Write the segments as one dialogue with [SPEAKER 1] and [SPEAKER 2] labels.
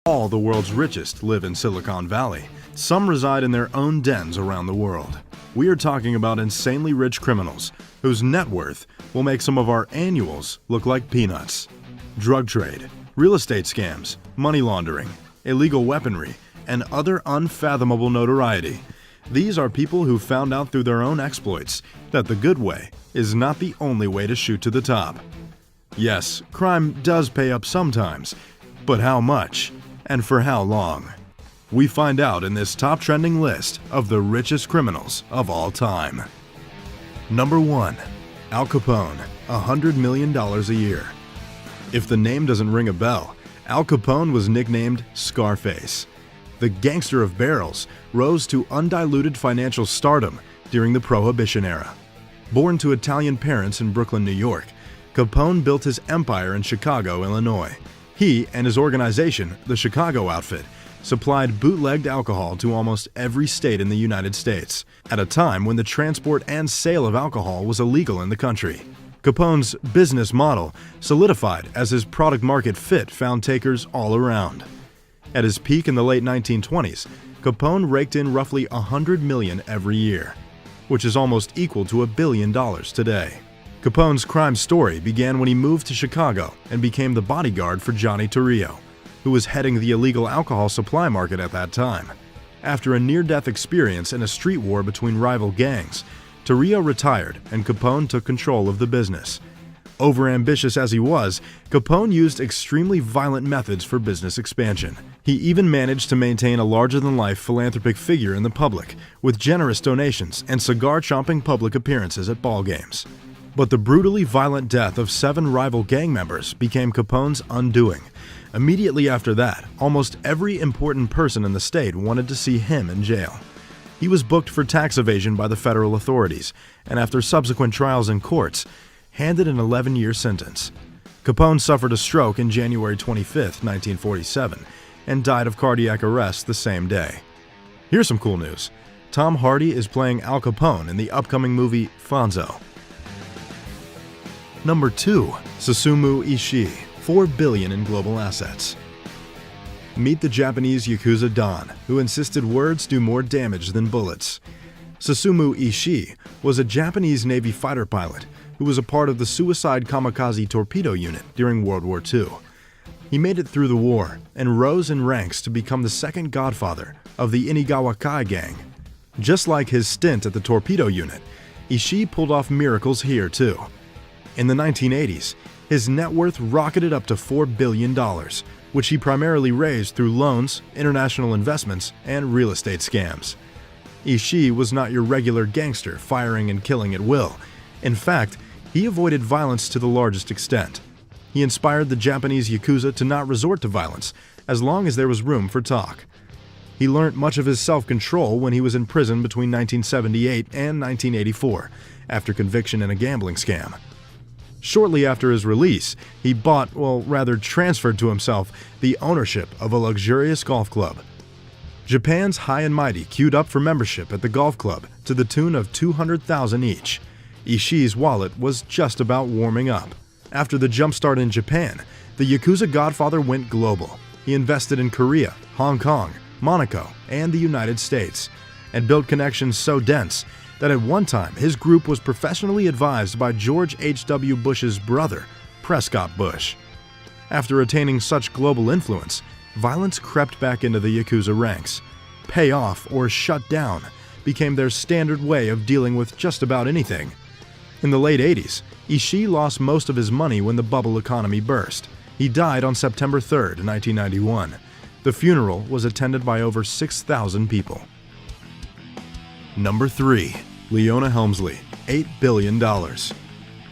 [SPEAKER 1] All the world's richest live in Silicon Valley. Some reside in their own dens around the world. We are talking about insanely rich criminals whose net worth will make some of our annuals look like peanuts. Drug trade, real estate scams, money laundering, illegal weaponry, and other unfathomable notoriety. These are people who found out through their own exploits that the good way is not the only way to shoot to the top. Yes, crime does pay up sometimes, but how much and for how long? We find out in this top trending list of the richest criminals of all time. Number 1. Al Capone, $100 million a year. If the name doesn't ring a bell, Al Capone was nicknamed Scarface. The gangster of barrels rose to undiluted financial stardom during the Prohibition era. Born to Italian parents in Brooklyn, New York, Capone built his empire in Chicago, Illinois. He and his organization, the Chicago Outfit, supplied bootlegged alcohol to almost every state in the United States, at a time when the transport and sale of alcohol was illegal in the country. Capone's business model solidified as his product-market fit found takers all around. At his peak in the late 1920s, Capone raked in roughly $100 million every year, which is almost equal to $1 billion today. Capone's crime story began when he moved to Chicago and became the bodyguard for Johnny Torrio, who was heading the illegal alcohol supply market at that time. After a near-death experience in a street war between rival gangs, Torrio retired and Capone took control of the business. Overambitious as he was, Capone used extremely violent methods for business expansion. He even managed to maintain a larger-than-life philanthropic figure in the public, with generous donations and cigar-chomping public appearances at ball games. But the brutally violent death of 7 rival gang members became Capone's undoing. Immediately after that, almost every important person in the state wanted to see him in jail. He was booked for tax evasion by the federal authorities, and after subsequent trials in courts, handed an 11-year sentence. Capone suffered a stroke in January 25, 1947, and died of cardiac arrest the same day. Here's some cool news. Tom Hardy is playing Al Capone in the upcoming movie Fonzo. Number 2. Susumu Ishii, $4 billion in global assets. Meet the Japanese Yakuza Don, who insisted words do more damage than bullets. Susumu Ishii was a Japanese Navy fighter pilot who was a part of the suicide kamikaze torpedo unit during World War II. He made it through the war and rose in ranks to become the second godfather of the Inigawa Kai gang. Just like his stint at the torpedo unit, Ishii pulled off miracles here too. In the 1980s, his net worth rocketed up to $4 billion, which he primarily raised through loans, international investments, and real estate scams. Ishii was not your regular gangster firing and killing at will. In fact, he avoided violence to the largest extent. He inspired the Japanese Yakuza to not resort to violence, as long as there was room for talk. He learnt much of his self-control when he was in prison between 1978 and 1984, after conviction in a gambling scam. Shortly after his release, he bought, well, rather transferred to himself, the ownership of a luxurious golf club. Japan's High and Mighty queued up for membership at the golf club to the tune of $200,000 each. Ishii's wallet was just about warming up. After the jumpstart in Japan, the Yakuza godfather went global. He invested in Korea, Hong Kong, Monaco, and the United States, and built connections so dense that at one time his group was professionally advised by George H.W. Bush's brother, Prescott Bush. After attaining such global influence, violence crept back into the Yakuza ranks. Pay off or shut down became their standard way of dealing with just about anything. In the late 80s, Ishii lost most of his money when the bubble economy burst. He died on September 3, 1991. The funeral was attended by over 6,000 people. Number 3. Leona Helmsley, $8 billion.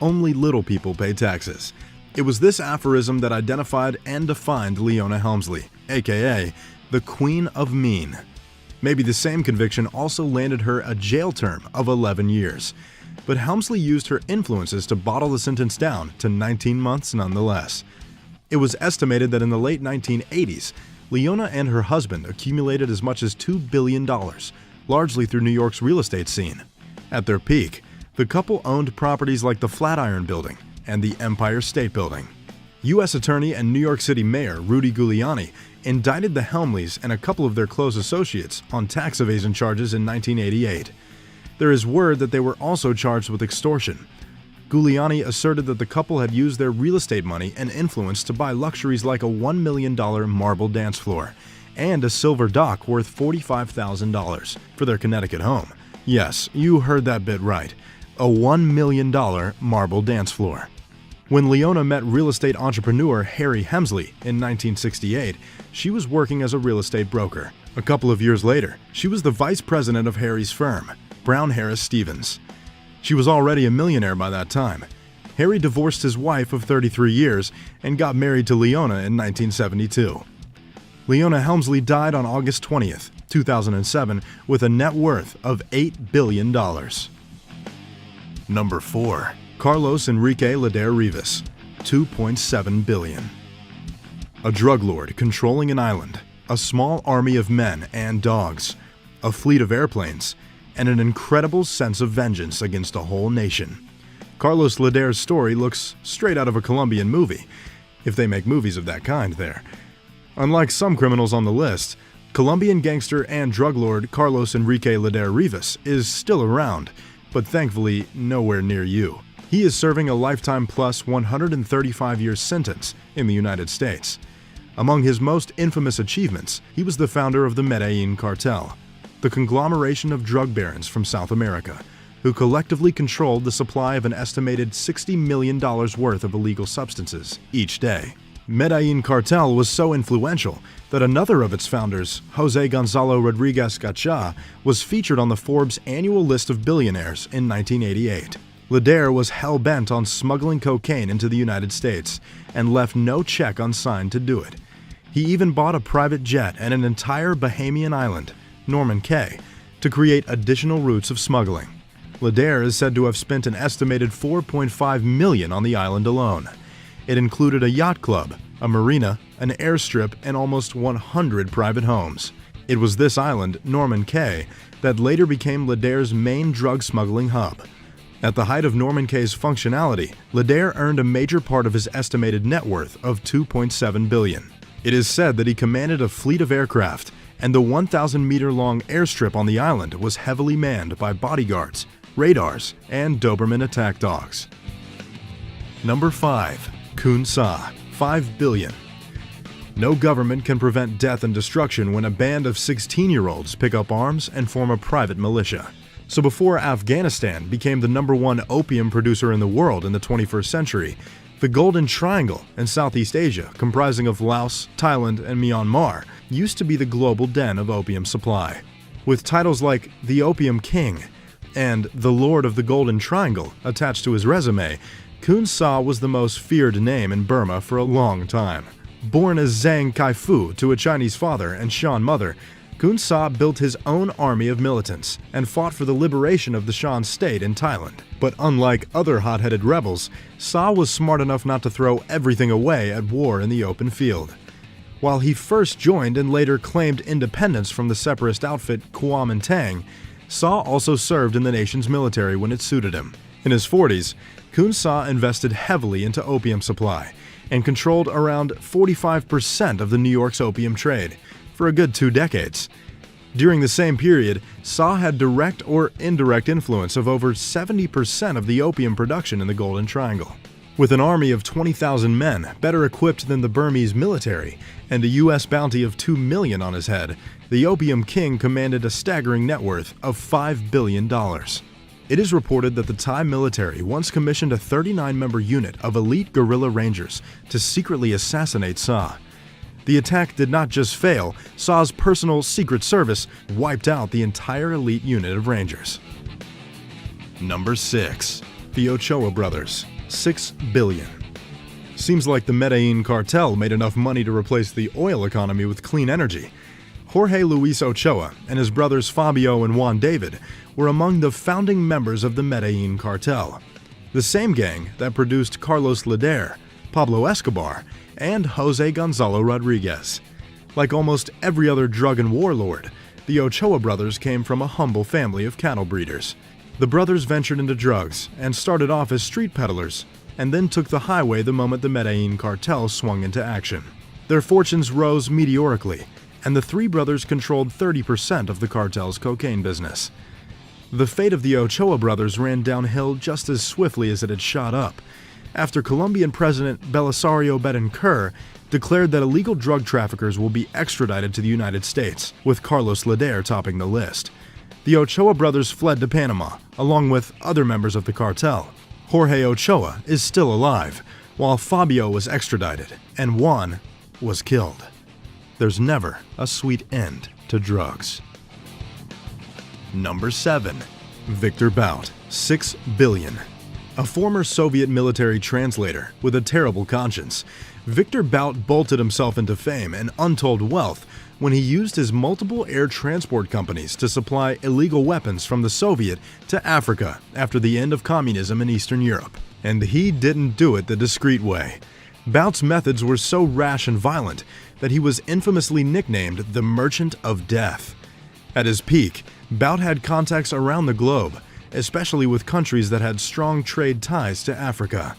[SPEAKER 1] Only little people pay taxes. It was this aphorism that identified and defined Leona Helmsley, aka the Queen of Mean. Maybe the same conviction also landed her a jail term of 11 years. But Helmsley used her influences to bottle the sentence down to 19 months nonetheless. It was estimated that in the late 1980s, Leona and her husband accumulated as much as $2 billion, largely through New York's real estate scene. At their peak, the couple owned properties like the Flatiron Building and the Empire State Building. U.S. Attorney and New York City Mayor Rudy Giuliani indicted the Helmleys and a couple of their close associates on tax evasion charges in 1988. There is word that they were also charged with extortion. Giuliani asserted that the couple had used their real estate money and influence to buy luxuries like a $1 million marble dance floor and a silver dock worth $45,000 for their Connecticut home. Yes, you heard that bit right. A $1 million marble dance floor. When Leona met real estate entrepreneur Harry Hemsley in 1968, she was working as a real estate broker. A couple of years later, she was the vice president of Harry's firm, Brown Harris Stevens. She was already a millionaire by that time. Harry divorced his wife of 33 years and got married to Leona in 1972. Leona Helmsley died on August 20th, 2007, with a net worth of $8 billion. Number 4. Carlos Enrique Leder Rivas, $2.7 billion. A drug lord controlling an island, a small army of men and dogs, a fleet of airplanes, and an incredible sense of vengeance against a whole nation. Carlos Leder's story looks straight out of a Colombian movie, if they make movies of that kind there. Unlike some criminals on the list, Colombian gangster and drug lord Carlos Enrique Leder Rivas is still around, but thankfully nowhere near you. He is serving a lifetime plus 135-year sentence in the United States. Among his most infamous achievements, he was the founder of the Medellin cartel, the conglomeration of drug barons from South America, who collectively controlled the supply of an estimated $60 million worth of illegal substances each day. Medellin cartel was so influential that another of its founders, Jose Gonzalo Rodriguez Gacha, was featured on the Forbes annual list of billionaires in 1988. Leder was hell-bent on smuggling cocaine into the United States and left no check unsigned to do it. He even bought a private jet and an entire Bahamian island, Norman Cay, to create additional routes of smuggling. Leder is said to have spent an estimated $4.5 million on the island alone. It included a yacht club, a marina, an airstrip, and almost 100 private homes. It was this island, Norman Cay, that later became Leder's main drug smuggling hub. At the height of Norman Cay's functionality, Leder earned a major part of his estimated net worth of $2.7 billion. It is said that he commanded a fleet of aircraft, and the 1,000-meter-long airstrip on the island was heavily manned by bodyguards, radars, and Doberman attack dogs. Number 5. Khun Sa, $5 billion. No government can prevent death and destruction when a band of 16-year-olds pick up arms and form a private militia. So before Afghanistan became the #1 opium producer in the world in the 21st century, the Golden Triangle in Southeast Asia, comprising of Laos, Thailand, and Myanmar, used to be the global den of opium supply. With titles like the Opium King and the Lord of the Golden Triangle attached to his resume, Khun Sa was the most feared name in Burma for a long time. Born as Zhang Kaifu to a Chinese father and Shan mother, Khun Sa built his own army of militants and fought for the liberation of the Shan state in Thailand. But unlike other hot-headed rebels, Sa was smart enough not to throw everything away at war in the open field. While he first joined and later claimed independence from the separatist outfit Kuomintang, Sa also served in the nation's military when it suited him. In his 40s, Khun Sa invested heavily into opium supply and controlled around 45% of the New York's opium trade for a good 2 decades. During the same period, Sa had direct or indirect influence of over 70% of the opium production in the Golden Triangle. With an army of 20,000 men, better equipped than the Burmese military, and a U.S. bounty of $2 million on his head, the Opium King commanded a staggering net worth of $5 billion. It is reported that the Thai military once commissioned a 39-member unit of elite guerrilla rangers to secretly assassinate Sa. The attack did not just fail, Sa's personal Secret Service wiped out the entire elite unit of rangers. Number 6. The Ochoa Brothers, $6 billion. Seems like the Medellin cartel made enough money to replace the oil economy with clean energy. Jorge Luis Ochoa and his brothers Fabio and Juan David were among the founding members of the Medellin cartel, the same gang that produced Carlos Leder, Pablo Escobar, and Jose Gonzalo Rodriguez. Like almost every other drug and warlord, the Ochoa brothers came from a humble family of cattle breeders. The brothers ventured into drugs and started off as street peddlers, and then took the highway the moment the Medellin cartel swung into action. Their fortunes rose meteorically, and the three brothers controlled 30% of the cartel's cocaine business. The fate of the Ochoa brothers ran downhill just as swiftly as it had shot up, after Colombian President Belisario Betancourt declared that illegal drug traffickers will be extradited to the United States, with Carlos Leder topping the list. The Ochoa brothers fled to Panama, along with other members of the cartel. Jorge Ochoa is still alive, while Fabio was extradited, and Juan was killed. There's never a sweet end to drugs. Number 7. Victor Bout, $6 billion. A former Soviet military translator with a terrible conscience, Victor Bout bolted himself into fame and untold wealth when he used his multiple air transport companies to supply illegal weapons from the Soviet to Africa after the end of communism in Eastern Europe. And he didn't do it the discreet way. Bout's methods were so rash and violent that he was infamously nicknamed the Merchant of Death. At his peak, Bout had contacts around the globe, especially with countries that had strong trade ties to Africa.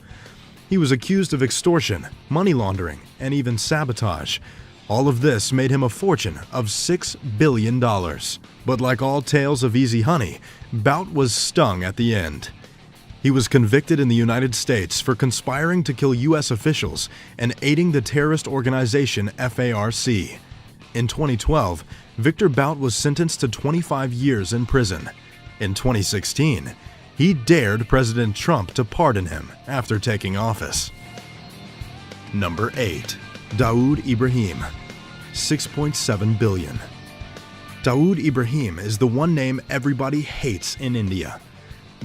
[SPEAKER 1] He was accused of extortion, money laundering, and even sabotage. All of this made him a fortune of $6 billion. But like all tales of easy honey, Bout was stung at the end. He was convicted in the United States for conspiring to kill U.S. officials and aiding the terrorist organization FARC. In 2012, Victor Bout was sentenced to 25 years in prison. In 2016, he dared President Trump to pardon him after taking office. Number 8. Dawood Ibrahim, $6.7 billion. Dawood Ibrahim is the one name everybody hates in India.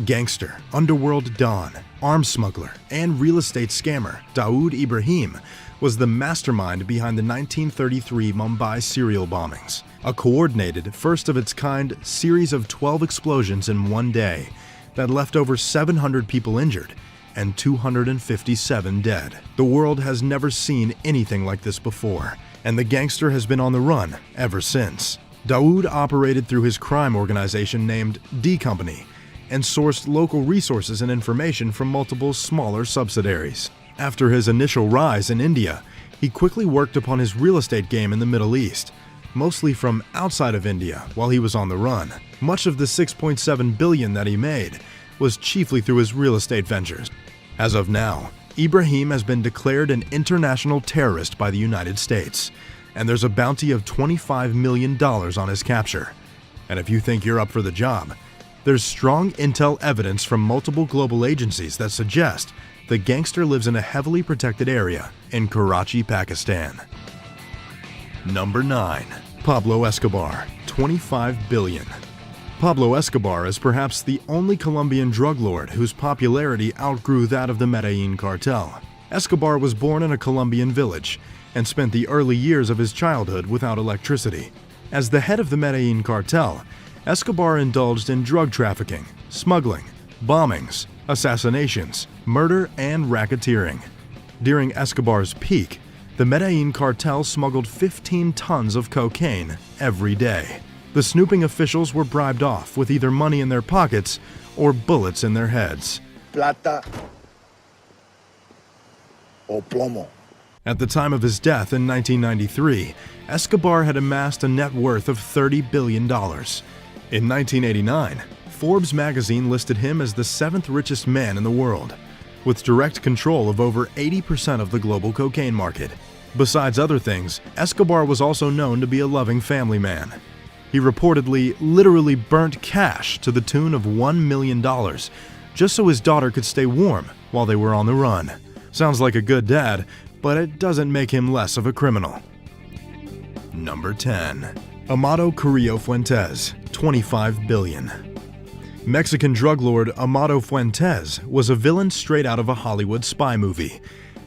[SPEAKER 1] Gangster, underworld don, arms smuggler, and real estate scammer, Dawood Ibrahim was the mastermind behind the 1933 Mumbai serial bombings, a coordinated, first-of-its-kind series of 12 explosions in one day that left over 700 people injured and 257 dead. The world has never seen anything like this before, and the gangster has been on the run ever since. Dawood operated through his crime organization named D Company and sourced local resources and information from multiple smaller subsidiaries. After his initial rise in India, he quickly worked upon his real estate game in the Middle East, mostly from outside of India while he was on the run. Much of the $6.7 billion that he made was chiefly through his real estate ventures. As of now, Ibrahim has been declared an international terrorist by the United States, and there's a bounty of $25 million on his capture. And if you think you're up for the job, there's strong intel evidence from multiple global agencies that suggest the gangster lives in a heavily protected area in Karachi, Pakistan. Number 9. Pablo Escobar, $25 billion. Pablo Escobar is perhaps the only Colombian drug lord whose popularity outgrew that of the Medellin cartel. Escobar was born in a Colombian village and spent the early years of his childhood without electricity. As the head of the Medellin cartel, Escobar indulged in drug trafficking, smuggling, bombings, assassinations, murder, and racketeering. During Escobar's peak, the Medellin cartel smuggled 15 tons of cocaine every day. The snooping officials were bribed off with either money in their pockets or bullets in their heads.
[SPEAKER 2] Plata o plomo.
[SPEAKER 1] At the time of his death in 1993, Escobar had amassed a net worth of $30 billion. In 1989, Forbes magazine listed him as the 7th richest man in the world, with direct control of over 80% of the global cocaine market. Besides other things, Escobar was also known to be a loving family man. He reportedly literally burnt cash to the tune of $1 million just so his daughter could stay warm while they were on the run. Sounds like a good dad, but it doesn't make him less of a criminal. Number 10. Amado Carrillo Fuentes, $25 billion. Mexican drug lord Amado Fuentes was a villain straight out of a Hollywood spy movie.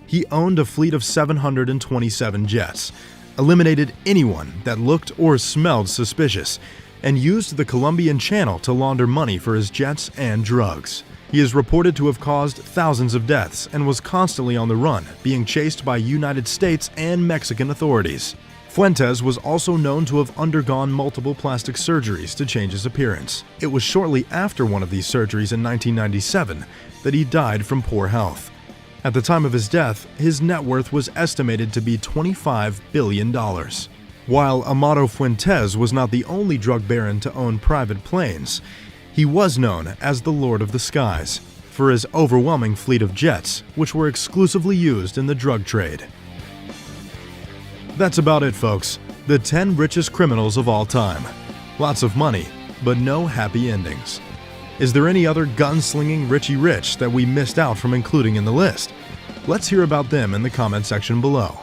[SPEAKER 1] He owned a fleet of 727 jets, eliminated anyone that looked or smelled suspicious, and used the Colombian Channel to launder money for his jets and drugs. He is reported to have caused thousands of deaths and was constantly on the run, being chased by United States and Mexican authorities. Fuentes was also known to have undergone multiple plastic surgeries to change his appearance. It was shortly after one of these surgeries in 1997 that he died from poor health. At the time of his death, his net worth was estimated to be $25 billion. While Amado Fuentes was not the only drug baron to own private planes, he was known as the Lord of the Skies for his overwhelming fleet of jets, which were exclusively used in the drug trade. That's about it, folks. The 10 richest criminals of all time. Lots of money, but no happy endings. Is there any other gunslinging Richie Rich that we missed out from including in the list? Let's hear about them in the comment section below.